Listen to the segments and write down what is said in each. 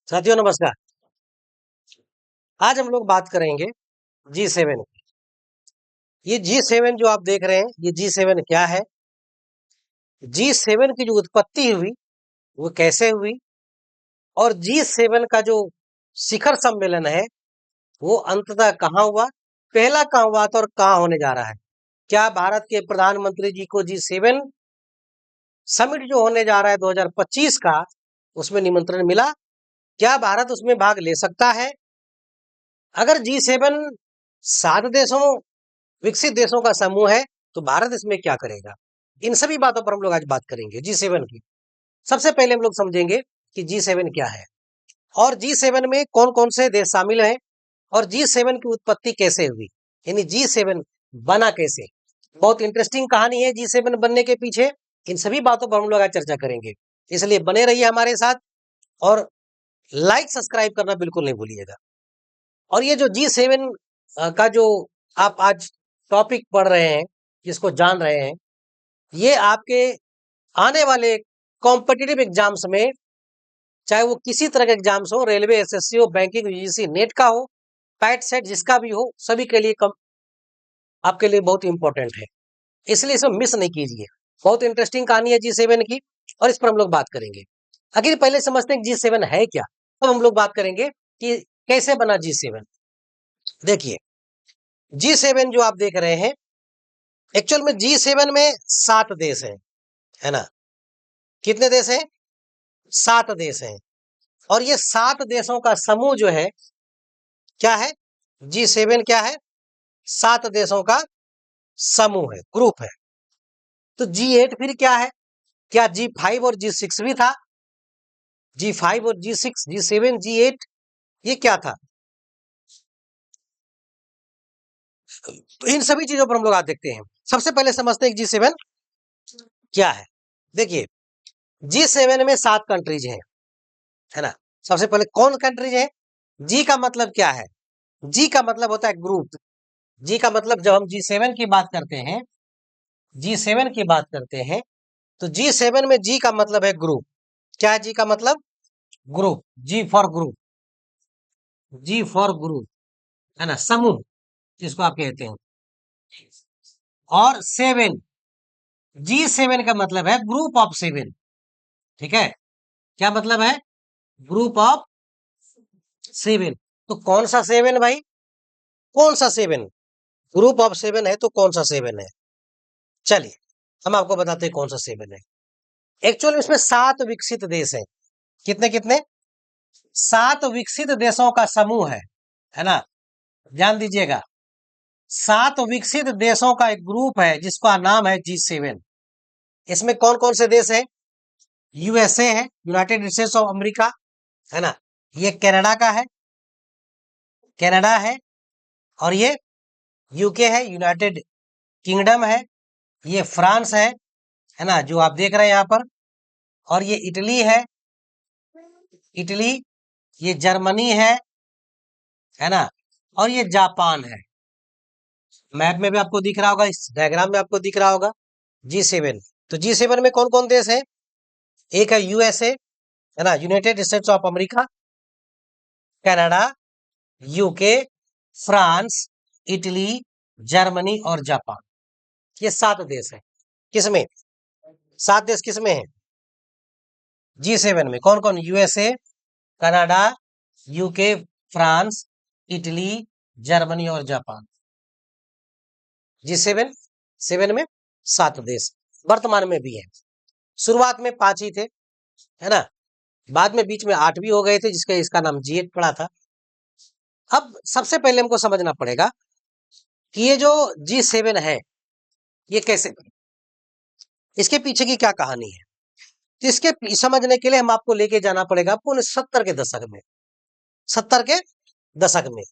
साथियों नमस्कार। आज हम लोग बात करेंगे G7 की। ये G7 जो आप देख रहे हैं, ये G7 क्या है? G7 की जो उत्पत्ति हुई वो कैसे हुई और G7 का जो शिखर सम्मेलन है वो अंततः कहाँ हुआ, पहला कहाँ हुआ था और कहाँ होने जा रहा है? क्या भारत के प्रधानमंत्री जी को G7 समिट जो होने जा रहा है 2025 का, उसमें निमंत्रण मिला? क्या भारत उसमें भाग ले सकता है? अगर G7 7 देशों, विकसित देशों का समूह है, तो भारत इसमें क्या करेगा? इन सभी बातों पर हम लोग आज बात करेंगे G7 की। सबसे पहले हम लोग समझेंगे कि G7 क्या है और G7 में कौन कौन से देश शामिल हैं और G7 की उत्पत्ति कैसे हुई, यानी G7 बना कैसे। बहुत इंटरेस्टिंग कहानी है G7 बनने के पीछे। इन सभी बातों पर हम लोग आज चर्चा करेंगे, इसलिए बने रहिए हमारे साथ और लाइक सब्सक्राइब करना बिल्कुल नहीं भूलिएगा। और ये जो G7 का जो आप आज टॉपिक पढ़ रहे हैं, जिसको जान रहे हैं, ये आपके आने वाले कॉम्पिटिटिव एग्जाम्स में, चाहे वो किसी तरह के एग्जाम्स हो, रेलवे, एसएससी हो, बैंकिंग, यूजीसी, नेट का हो, पैट सेट जिसका भी हो, सभी के लिए आपके लिए बहुत इंपॉर्टेंट है, इसलिए इसे मिस नहीं कीजिए। बहुत इंटरेस्टिंग कहानी है G7 की और इस पर हम लोग बात करेंगे। आखिर पहले समझते हैं G7 है क्या, तब हम लोग बात करेंगे कि कैसे बना G7। देखिए G7 जो आप देख रहे हैं, एक्चुअल में G7 में 7 देश हैं, है ना? कितने देश हैं? 7 देश हैं। और ये 7 देशों का समूह जो है क्या है? G7 क्या है? 7 देशों का समूह है, ग्रुप है। तो G8 फिर क्या है? क्या G5 और G6 भी था? G5 और G6, G7, G8 ये क्या था? तो इन सभी चीजों पर हम लोग आज देखते हैं। सबसे पहले समझते हैं G7 क्या है। देखिए G7 में 7 कंट्रीज हैं, है ना? सबसे पहले कौन कंट्रीज है? जी का मतलब क्या है? जी का मतलब होता है ग्रुप। जी का मतलब, जब हम G7 की बात करते हैं, G7 की बात करते हैं, तो G7 में जी का मतलब है ग्रुप। क्या है जी का मतलब? Group. G for group, G for group, है ना? समूह जिसको आप कहते हैं। और 7, G7 का मतलब है ग्रुप ऑफ 7। ठीक है? क्या मतलब है? Group of 7। तो कौन सा 7 भाई? कौन सा 7? ग्रुप ऑफ 7 है तो कौन सा 7 है? चलिए हम आपको बताते हैं कौन सा 7 है। एक्चुअल में इसमें 7 विकसित देश हैं। कितने कितने? 7 विकसित देशों का समूह है ना? ध्यान दीजिएगा, 7 विकसित देशों का एक ग्रुप है जिसका नाम है G7। इसमें कौन कौन से देश हैं? यूएसए है, यूनाइटेड स्टेट्स ऑफ अमेरिका, है ना? ये कनाडा का है, कनाडा है। और ये यूके है, यूनाइटेड किंगडम है। ये फ्रांस है ना, जो आप देख रहे हैं यहाँ पर। और ये इटली है, इटली। ये जर्मनी है ना? और ये जापान है। मैप में भी आपको दिख रहा होगा, इस डायग्राम में आपको दिख रहा होगा G7। तो G7 में कौन कौन देश है? एक है यूएसए, है ना, United states of America, Canada, UK, France, Italy, Germany और जापान। ये 7 देश है। किसमें? 7 देश किसमें है? G7 में। कौन कौन? USA, Canada, UK, France, Italy, Germany और जापान। G7 7 में 7 देश वर्तमान में भी है। शुरुआत में 5 ही थे, है ना? बाद में बीच में 8 भी हो गए थे, जिसका इसका नाम G8 पड़ा था। अब सबसे पहले हमको समझना पड़ेगा कि ये जो G7 है ये कैसे बना, इसके पीछे की क्या कहानी है। तो इसके समझने के लिए हम आपको लेके जाना पड़ेगा आपको 70 के दशक में। 70 के दशक में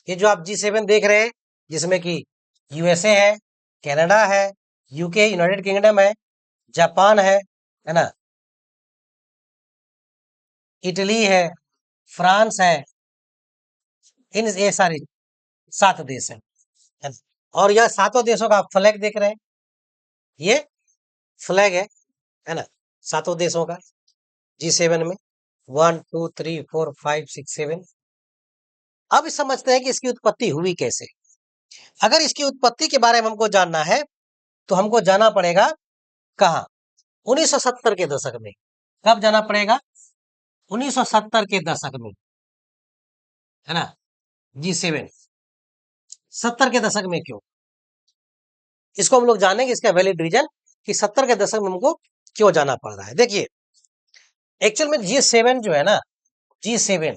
ये जो आप G7 देख रहे हैं, जिसमें कि यूएसए है, कनाडा है, यूके, यूनाइटेड किंगडम है, जापान है ना, इटली है, फ्रांस है, इन ये सारे 7 देश हैं, है ना? और यह 7 देशों का फ्लैग देख रहे हैं, ये फ्लैग है ना, 7 देशों का G7 में। 1 2 3 4 5 6 7। अब समझते हैं कि इसकी उत्पत्ति हुई कैसे। अगर इसकी उत्पत्ति के बारे में हमको जानना है तो हमको जाना पड़ेगा कहाँ? 1970 के दशक में। कब जाना पड़ेगा? 1970 के दशक में, है ना। G7 70 के दशक में क्यों? इसको हम लोग जानेंगे, इसका वैलिड रीजन कि 70 के दशक में हमको क्यों जाना पड़ रहा है। देखिए, एक्चुअल में G7 जो है ना, G7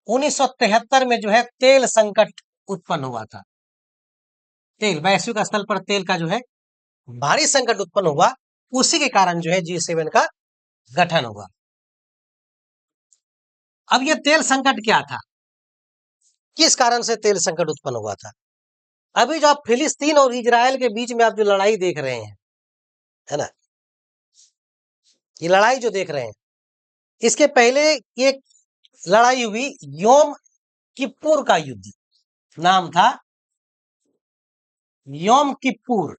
1973 में जो है तेल संकट उत्पन्न हुआ था। तेल, वैश्विक स्तर पर तेल का जो है भारी संकट उत्पन्न हुआ, उसी के कारण जो है G7 का गठन हुआ। अब ये तेल संकट क्या था? किस कारण से तेल संकट उत्पन्न हुआ था? अभी जो आप फिलिस्तीन और इजराइल के बीच में आप जो लड़ाई देख रहे हैं, है ना, ये लड़ाई जो देख रहे हैं, इसके पहले एक लड़ाई हुई योम किप्पुर का युद्ध, नाम था योम किप्पुर।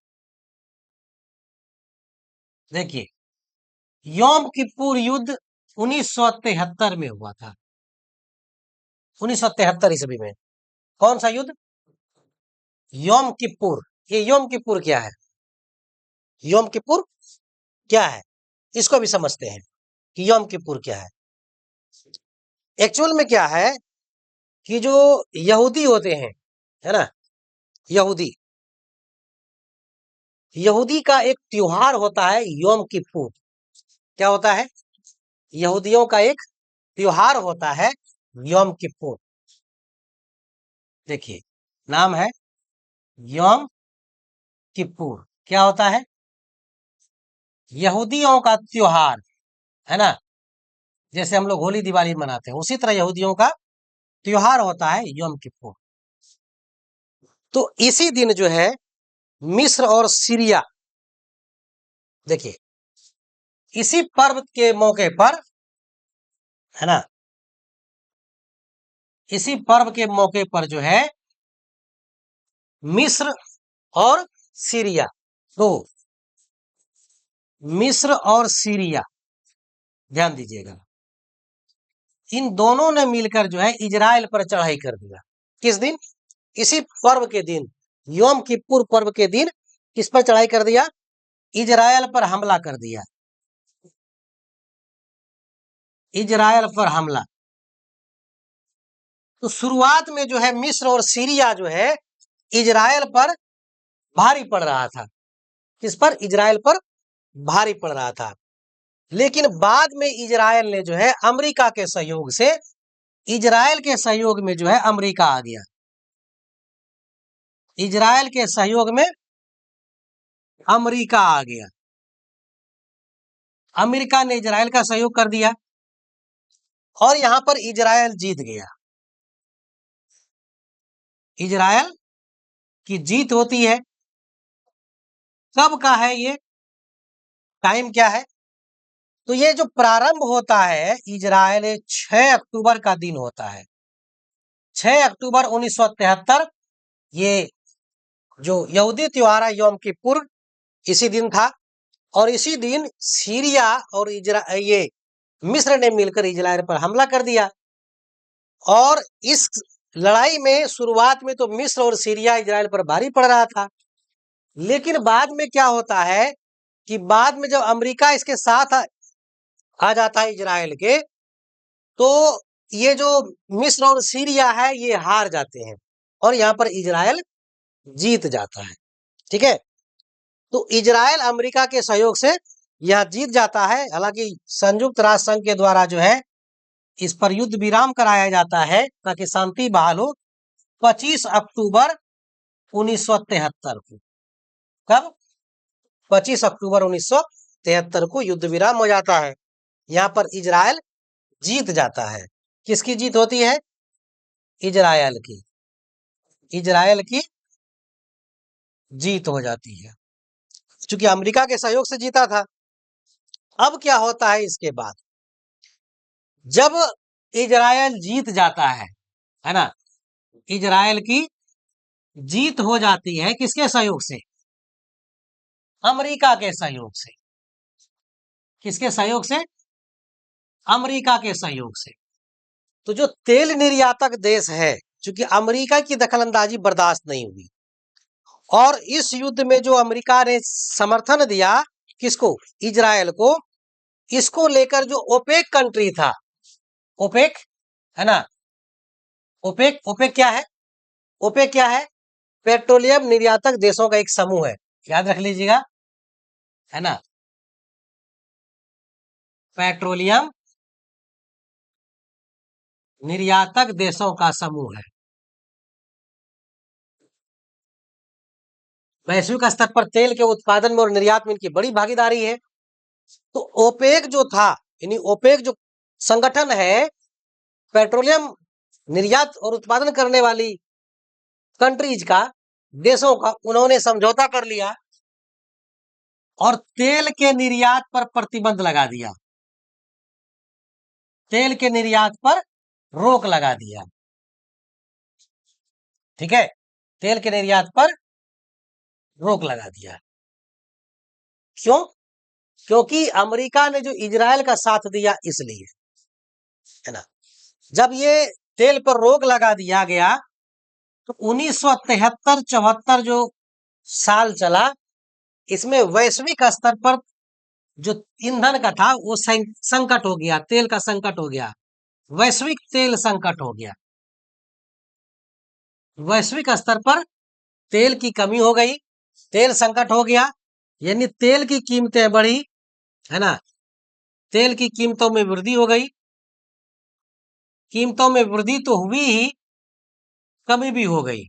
देखिए, योम किप्पुर युद्ध 1973 में हुआ था। 1973 ईस्वी में। कौन सा युद्ध? योम किप्पुर। ये योम किप्पुर क्या है? योम किप्पुर क्या है, इसको भी समझते हैं कि योम किप्पुर क्या है। एक्चुअल में क्या है कि जो यहूदी होते हैं, है ना, यहूदी का एक त्योहार होता है योम किप्पुर। क्या होता है? यहूदियों का एक त्योहार होता है योम किप्पुर। देखिए, नाम है योम किप्पुर। क्या होता है? यहूदियों का त्योहार, है ना। जैसे हम लोग होली दिवाली मनाते हैं, उसी तरह यहूदियों का त्योहार होता है योम किप्पुर। तो इसी दिन जो है मिस्र और सीरिया, देखिए, इसी पर्व के मौके पर, है ना, इसी पर्व के मौके पर जो है मिस्र और सीरिया, तो मिस्र और सीरिया, ध्यान दीजिएगा, इन दोनों ने मिलकर जो है इजराइल पर चढ़ाई कर दिया। किस दिन? इसी पर्व के दिन, योम किप्पुर पर्व के दिन किस पर चढ़ाई कर दिया? इजराइल पर हमला कर दिया। इजराइल पर हमला। तो शुरुआत में जो है मिस्र और सीरिया जो है इजराइल पर भारी पड़ रहा था। किस पर? इजराइल पर भारी पड़ रहा था। लेकिन बाद में इजराइल ने जो है अमेरिका के सहयोग से, इजराइल के सहयोग में जो है अमेरिका आ गया। इजराइल के सहयोग में अमेरिका आ गया। अमेरिका ने इजराइल का सहयोग कर दिया और यहां पर इजराइल जीत गया। इजराइल की जीत होती है। कब का है ये? टाइम क्या है? तो ये जो प्रारंभ होता है इजराइल 6 अक्टूबर का दिन होता है। 6 अक्टूबर 1973 ये जो यहूदी त्योहार है योम किप्पुर, इसी दिन था। और इसी दिन सीरिया और ये मिस्र ने मिलकर इजराइल पर हमला कर दिया। और इस लड़ाई में शुरुआत में तो मिस्र और सीरिया इजराइल पर भारी पड़ रहा था, लेकिन बाद में क्या होता है कि बाद में जब अमेरिका इसके साथ आ जाता है इजराइल के, तो ये जो मिस्र और सीरिया है ये हार जाते हैं और यहाँ पर इजराइल जीत जाता है। ठीक है, तो इजराइल अमेरिका के सहयोग से यह जीत जाता है। हालांकि संयुक्त राष्ट्र संघ के द्वारा जो है इस पर युद्ध विराम कराया जाता है ताकि शांति बहाल हो 25 अक्टूबर 1973 को। कब? 25 अक्टूबर 1973 को युद्ध विराम हो जाता है। यहाँ पर इजराइल जीत जाता है। किसकी जीत होती है? इजराइल की। इजराइल की जीत हो जाती है, क्योंकि अमेरिका के सहयोग से जीता था। अब क्या होता है इसके बाद? जब इजराइल जीत जाता है ना, इजराइल की जीत हो जाती है किसके सहयोग से? अमेरिका के सहयोग से। किसके सहयोग से? अमेरिका के सहयोग से। तो जो तेल निर्यातक देश है, चूंकि अमेरिका की दखलंदाजी बर्दाश्त नहीं हुई और इस युद्ध में जो अमेरिका ने समर्थन दिया किसको, इजराइल को, इसको लेकर जो ओपेक कंट्री था, ओपेक है ना, ओपेक, ओपेक क्या है, ओपेक क्या है, पेट्रोलियम निर्यातक देशों का एक समूह है, याद रख लीजिएगा, है ना, पेट्रोलियम निर्यातक देशों का समूह है। वैश्विक स्तर पर तेल के उत्पादन में और निर्यात में इनकी बड़ी भागीदारी है। तो ओपेक जो था, यानी ओपेक जो संगठन है, पेट्रोलियम निर्यात और उत्पादन करने वाली कंट्रीज का, देशों का, उन्होंने समझौता कर लिया और तेल के निर्यात पर प्रतिबंध लगा दिया, तेल के निर्यात पर रोक लगा दिया। ठीक है, तेल के निर्यात पर रोक लगा दिया। क्यों? क्योंकि अमेरिका ने जो इजराइल का साथ दिया इसलिए, है ना। जब ये तेल पर रोक लगा दिया गया तो 1973-74 जो साल चला, इसमें वैश्विक स्तर पर जो ईंधन का था वो संकट हो गया, तेल का संकट हो गया, वैश्विक तेल संकट हो गया। वैश्विक स्तर पर तेल की कमी हो गई, तेल संकट हो गया, यानी तेल की कीमतें बढ़ी, है ना, तेल की कीमतों में वृद्धि हो गई। कीमतों में वृद्धि तो हुई ही, कमी भी हो गई,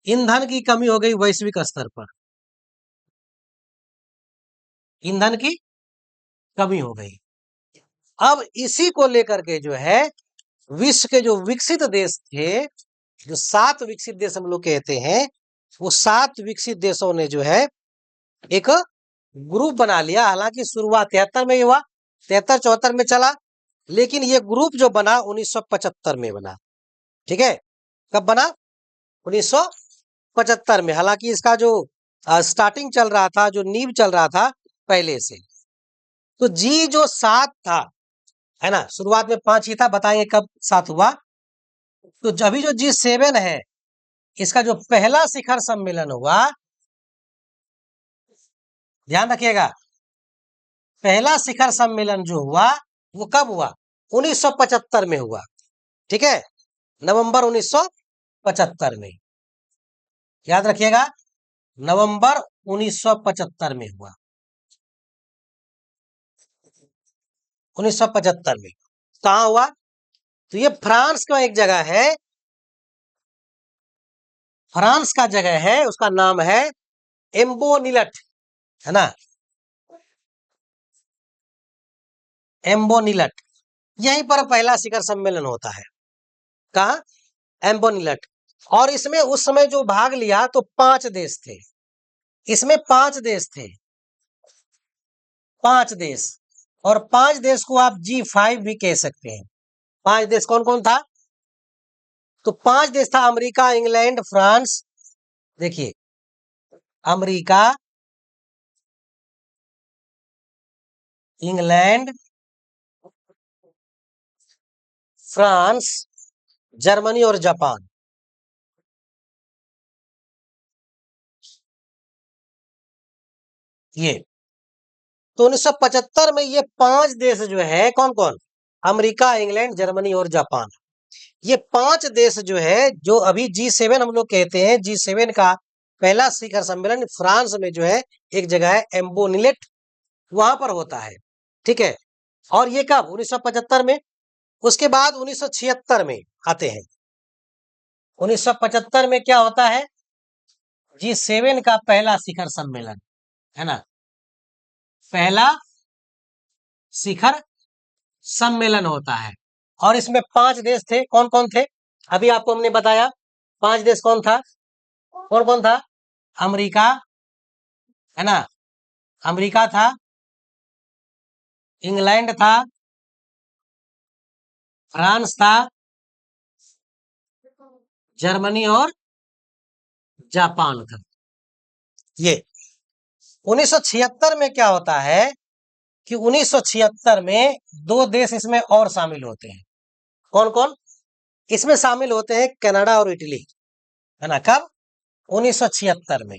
ईंधन की कमी हो गई वैश्विक स्तर पर, ईंधन की कमी हो गई। अब इसी को लेकर के जो है विश्व के जो विकसित देश थे, जो 7 विकसित देश हम लोग कहते हैं, वो 7 विकसित देशों ने जो है एक ग्रुप बना लिया। हालांकि शुरुआत 73 में ही हुआ, 73-74 में चला, लेकिन ये ग्रुप जो बना 1975 में बना। ठीक है, कब बना? 1975 में। हालांकि इसका जो स्टार्टिंग चल रहा था, जो नींव चल रहा था पहले से। तो जी जो 7 था, है ना, शुरुआत में 5 ही था, बताएंगे कब 7 हुआ। तो अभी जो G7 है, इसका जो पहला शिखर सम्मेलन हुआ, ध्यान रखिएगा, पहला शिखर सम्मेलन जो हुआ वो कब हुआ? 1975 में हुआ। ठीक है, नवंबर 1975 में, याद रखिएगा, नवंबर 1975 में हुआ, 1975 में। कहां हुआ? तो ये फ्रांस का एक जगह है, फ्रांस का जगह है, उसका नाम है एम्बोनिलट, है ना, एम्बोनिलट। यहीं पर पहला शिखर सम्मेलन होता है। कहा? एम्बोनिलट। और इसमें उस समय जो भाग लिया तो 5 देश थे, इसमें 5 देश थे, 5 देश, और 5 देश को आप G5 भी कह सकते हैं। 5 देश कौन कौन था? तो 5 देश था, अमेरिका, इंग्लैंड, फ्रांस, देखिए, अमेरिका, इंग्लैंड, फ्रांस, जर्मनी और जापान। ये तो 1975 में ये 5 देश जो है, कौन कौन? अमेरिका, इंग्लैंड, जर्मनी और जापान। ये 5 देश जो है, जो अभी G7 हम लोग कहते हैं, G7 का पहला शिखर सम्मेलन फ्रांस में जो है, एक जगह है एम्बोनिलेट, वहां पर होता है। ठीक है, और ये कब? 1975 में। उसके बाद 1976 में आते हैं। 1975 में क्या होता है? G7 का पहला शिखर सम्मेलन, है ना, पहला शिखर सम्मेलन होता है। और इसमें 5 देश थे, कौन कौन थे? अभी आपको हमने बताया 5 देश कौन था, कौन कौन था? अमेरिका, है ना, अमेरिका था, इंग्लैंड था, फ्रांस था, जर्मनी और जापान था। ये 1976 में क्या होता है कि 1976 में दो देश इसमें और शामिल होते हैं। कौन कौन इसमें शामिल होते हैं? कनाडा और इटली, है ना। कब? 1976 में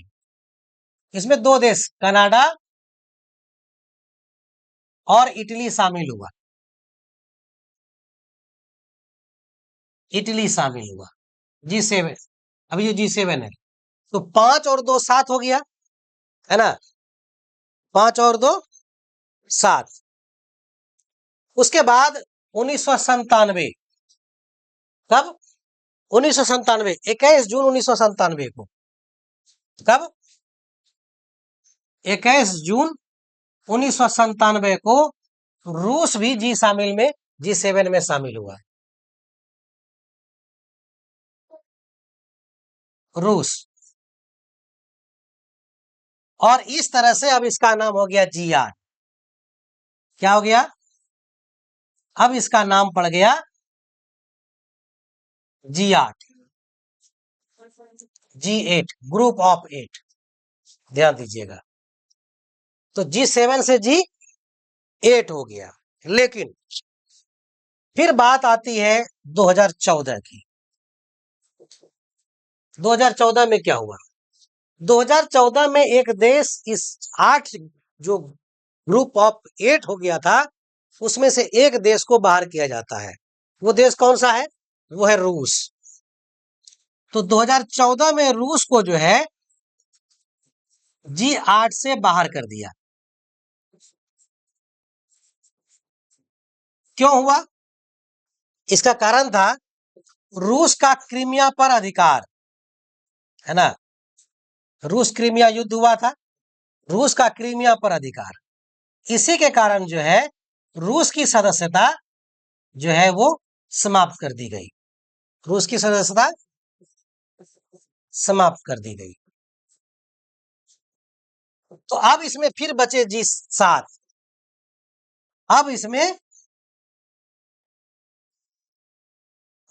इसमें दो देश कनाडा और इटली शामिल हुआ। इटली शामिल हुआ G7। अभी जो G7 है, तो 5 और 2 7 हो गया, है ना। 5 और 2 7। उसके बाद 1997, कब? 1997, 21 जून 1997 को। कब? 21 जून 1997 को रूस भी G7 में शामिल हुआ। रूस। और इस तरह से अब इसका नाम हो गया G8। क्या हो गया? अब इसका नाम पड़ गया G8, G8, ग्रुप ऑफ 8। ध्यान दीजिएगा, तो G7 से G8 हो गया। लेकिन फिर बात आती है 2014 की। 2014 में क्या हुआ? 2014 में एक देश इस 8 जो ग्रुप ऑफ 8 हो गया था, उसमें से एक देश को बाहर किया जाता है। वो देश कौन सा है? वो है रूस। तो 2014 में रूस को जो है G8 से बाहर कर दिया। क्यों हुआ? इसका कारण था रूस का क्रीमिया पर अधिकार, है ना। रूस क्रीमिया युद्ध हुआ था, रूस का क्रीमिया पर अधिकार, इसी के कारण जो है रूस की सदस्यता जो है वो समाप्त कर दी गई। रूस की सदस्यता समाप्त कर दी गई। तो अब इसमें फिर बचे G7। अब इसमें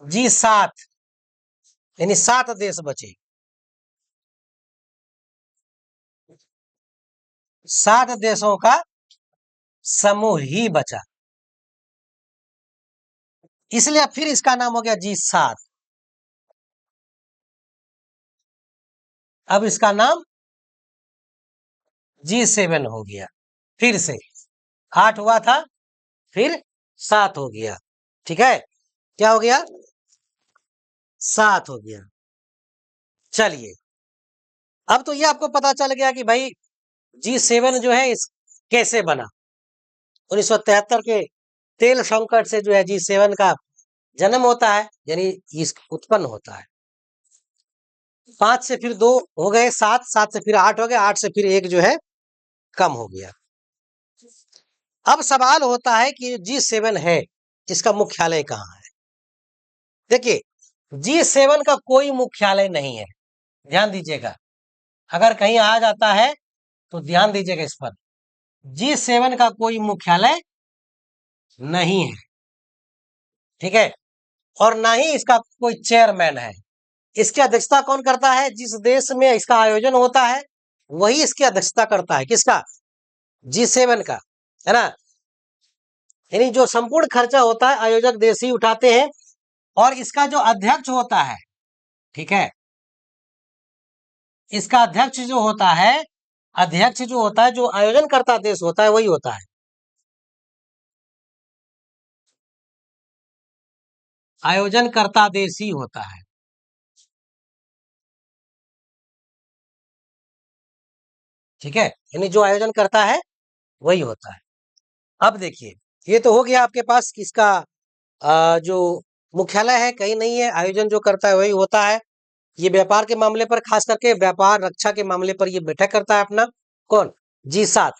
G7 यानी 7 देश बचे। 7 देशों का समूह ही बचा, इसलिए फिर इसका नाम हो गया G7। अब इसका नाम G7 हो गया। फिर से 8 हुआ था, फिर 7 हो गया। ठीक है, क्या हो गया? 7 हो गया। चलिए, अब तो ये आपको पता चल गया कि भाई G7 जो है इस कैसे बना। 1973 के तेल संकट से जो है G7 का जन्म होता है, यानी इस उत्पन्न होता है। 5 से फिर 2 हो गए 7, 7 से फिर 8 हो गए, 8 से फिर 1 जो है कम हो गया। अब सवाल होता है कि G7 है, इसका मुख्यालय कहाँ है? देखिए, G7 का कोई मुख्यालय नहीं है। ध्यान दीजिएगा, अगर कहीं आ जाता है तो ध्यान दीजिएगा इस पर। G7 का कोई मुख्यालय नहीं है, ठीक है, और ना ही इसका कोई चेयरमैन है। इसकी अध्यक्षता कौन करता है? जिस देश में इसका आयोजन होता है वही इसकी अध्यक्षता करता है। किसका? G7 का, है ना। यानी जो संपूर्ण खर्चा होता है आयोजक देश ही उठाते हैं, और इसका जो अध्यक्ष होता है, ठीक है, इसका अध्यक्ष जो होता है, जो आयोजन करता देश होता है वही होता है। आयोजन करता देश ही होता है, ठीक है, यानी जो आयोजन करता है वही होता है। अब देखिए, ये तो हो गया आपके पास किसका जो मुख्यालय है कहीं नहीं है, आयोजन जो करता है वही होता है। ये व्यापार के मामले पर, खास करके व्यापार रक्षा के मामले पर ये बैठक करता है अपना। कौन? G7।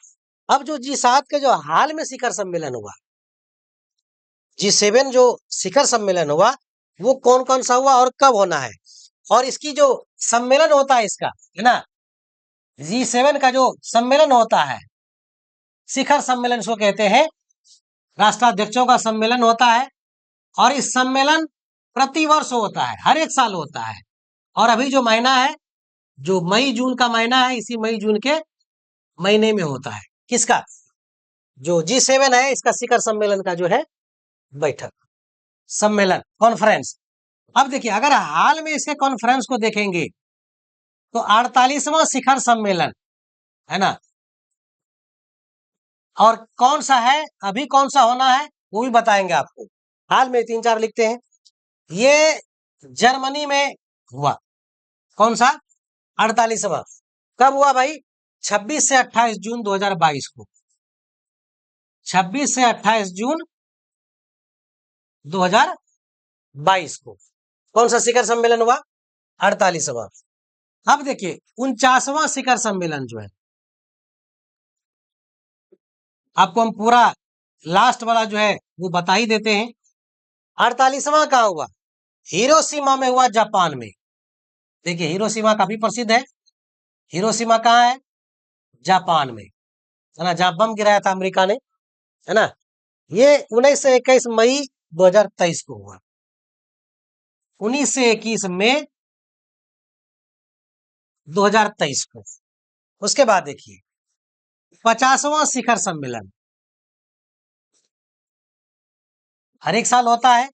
अब जो G7 के जो हाल में शिखर सम्मेलन हुआ, G7 जो शिखर सम्मेलन हुआ वो कौन कौन सा हुआ और कब होना है, और इसकी जो सम्मेलन होता है इसका, है ना, G7 का जो सम्मेलन होता है, शिखर सम्मेलन इसको कहते हैं, राष्ट्राध्यक्षों का सम्मेलन होता है। और इस सम्मेलन प्रतिवर्ष होता है, हर एक साल होता है। और अभी जो महीना है, जो मई जून का महीना है, इसी मई जून के महीने में होता है। किसका? जो G7 है इसका शिखर सम्मेलन का जो है बैठक, सम्मेलन, कॉन्फ्रेंस। अब देखिए अगर हाल में इसके कॉन्फ्रेंस को देखेंगे तो 48वां शिखर सम्मेलन है ना, और कौन सा है, अभी कौन सा होना है वो भी बताएंगे आपको। हाल में 3-4 लिखते हैं। ये जर्मनी में हुआ, कौन सा, 48वां। कब हुआ भाई, 26 से 28 जून 2022 को, 26 से 28 जून 2022 को कौन सा शिखर सम्मेलन हुआ, 48वां। अब देखिए 49वां शिखर सम्मेलन जो है, आपको हम पूरा लास्ट वाला जो है वो बता ही देते हैं। 48वां कहाँ हुआ, हिरोशिमा में हुआ, जापान में। देखिए हिरोशिमा काफी प्रसिद्ध है, हिरोशिमा कहाँ है, जापान में, है ना, जहां बम गिराया था अमेरिका ने, है ना। ये 19 से 21 मई 2023 को हुआ, 19 से 21 मई 2023 को। उसके बाद देखिए 50वां शिखर सम्मेलन हर एक साल होता है।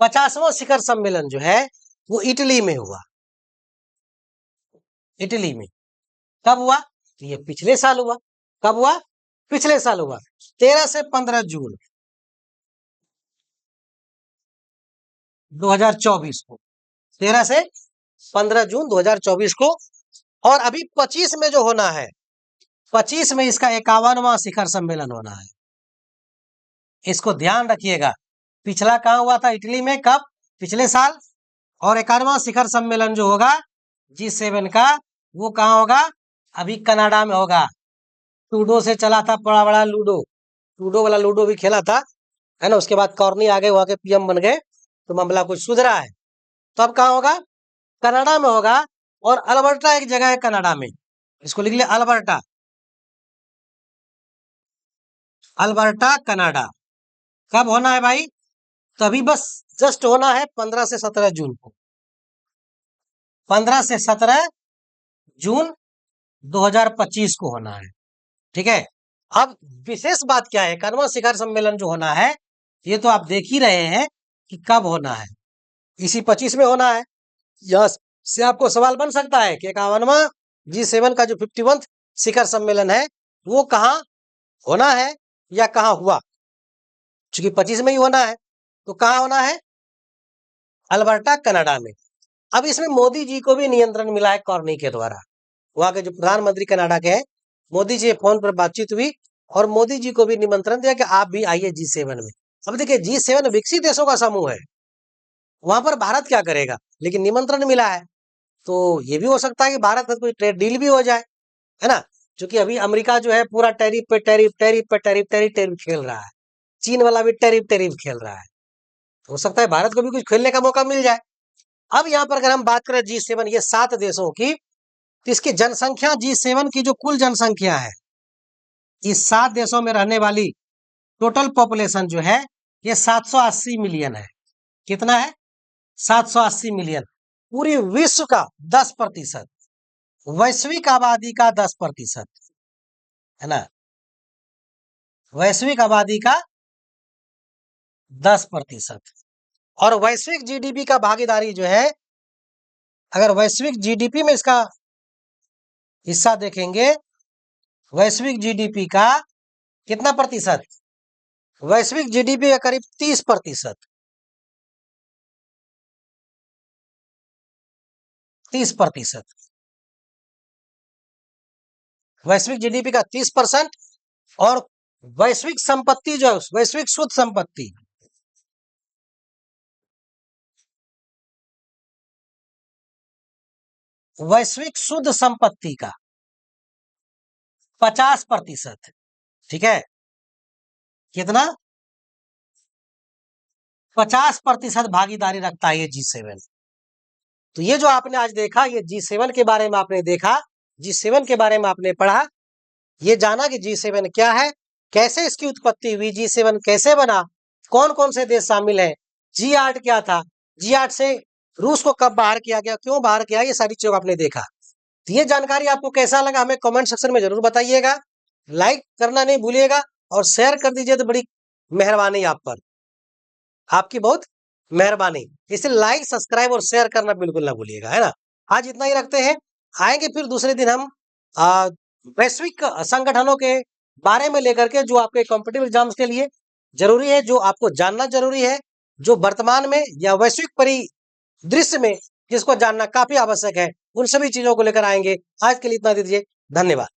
50वां शिखर सम्मेलन जो है वो इटली में हुआ, इटली में। कब हुआ, तो ये पिछले साल हुआ। कब हुआ, पिछले साल हुआ, 13 से 15 जून 2024 को, 13 से 15 जून 2024 को। और अभी 25 में जो होना है, 25 में इसका 51वां शिखर सम्मेलन होना है, इसको ध्यान रखिएगा। पिछला कहाँ हुआ था, इटली में, कब, पिछले साल। और 51वां शिखर सम्मेलन जो होगा G7 का, वो कहाँ होगा, अभी कनाडा में होगा। टूडो से चला था बड़ा बड़ा लूडो, टूडो वाला लूडो भी खेला था, है ना। उसके बाद कॉर्नी आ गए, वहां के PM बन गए, तो मामला कुछ सुधरा है। तो अब कहाँ होगा, कनाडा में होगा। और अल्बर्टा एक जगह है कनाडा में, इसको लिख लिया, अल्बर्टा, अल्बर्टा कनाडा। कब होना है भाई, तो अभी बस जस्ट होना है 15 से 17 जून को, 15 से 17 जून 2025 को होना है, ठीक है। अब विशेष बात क्या है, 51वां शिखर सम्मेलन जो होना है, ये तो आप देख ही रहे हैं कि कब होना है, इसी 25 में होना है। यहां से आपको सवाल बन सकता है कि 51वां G7 का जो 51वां शिखर सम्मेलन है वो कहाँ होना है या कहाँ हुआ। चूंकि 25 में ही होना है, तो कहाँ होना है, अल्बर्टा कनाडा में। अब इसमें मोदी जी को भी नियंत्रण मिला है कॉर्नी के द्वारा, वहां के जो प्रधानमंत्री कनाडा के हैं, मोदी जी फोन पर बातचीत हुई और मोदी जी को भी निमंत्रण दिया कि आप भी आइए G7 में। अब देखिए G7 विकसित देशों का समूह है, वहां पर भारत क्या करेगा, लेकिन निमंत्रण मिला है, तो ये भी हो सकता है कि भारत में कोई ट्रेड डील भी हो जाए, है ना। क्योंकि अभी अमेरिका जो है पूरा टैरिफ पे टैरिफ, टैरिफ पे टैरिफ, टैरिफ टैरिफ खेल रहा है, चीन वाला भी टैरिफ टैरिफ खेल रहा है, तो हो सकता है भारत को भी कुछ खेलने का मौका मिल जाए। अब यहाँ पर अगर हम बात करें G7 ये 7 देशों की, तो इसकी जनसंख्या, G7 की जो कुल जनसंख्या है, इस 7 देशों में रहने वाली टोटल पॉपुलेशन जो है ये 780 मिलियन है। कितना है, 780 मिलियन। पूरी विश्व का 10%, वैश्विक आबादी का 10%, है ना, वैश्विक आबादी का 10%। और वैश्विक GDP का भागीदारी जो है, अगर वैश्विक GDP में इसका हिस्सा देखेंगे, वैश्विक GDP का कितना प्रतिशत, वैश्विक GDP का करीब 30%, 30%, वैश्विक GDP का 30%। और वैश्विक संपत्ति जो है, वैश्विक शुद्ध संपत्ति, वैश्विक शुद्ध संपत्ति का 50%, ठीक है, कितना, 50% भागीदारी रखता है ये G7। तो ये जो आपने आज देखा, ये G7 के बारे में आपने देखा, G7 के बारे में आपने पढ़ा, ये जाना कि G7 क्या है, कैसे इसकी उत्पत्ति हुई, G7 कैसे बना, कौन कौन से देश शामिल हैं, G8 क्या था, G8 से रूस को कब बाहर किया गया, क्यों बाहर किया, ये सारी चीजों आपने देखा। तो ये जानकारी आपको कैसा लगा हमें कमेंट सेक्शन में जरूर बताइएगा। लाइक करना नहीं भूलिएगा और शेयर कर दीजिए तो बड़ी मेहरबानी आप पर, आपकी बहुत मेहरबानी। इसे लाइक सब्सक्राइब और शेयर करना बिल्कुल ना भूलिएगा, है ना। आज इतना ही रखते हैं, आएंगे फिर दूसरे दिन हम वैश्विक संगठनों के बारे में लेकर के, जो आपके कॉम्पिटिटिव एग्जाम्स के लिए जरूरी है, जो आपको जानना जरूरी है, जो वर्तमान में या वैश्विक परिदृश्य में जिसको जानना काफी आवश्यक है, उन सभी चीजों को लेकर आएंगे। आज के लिए इतना दीजिए, धन्यवाद।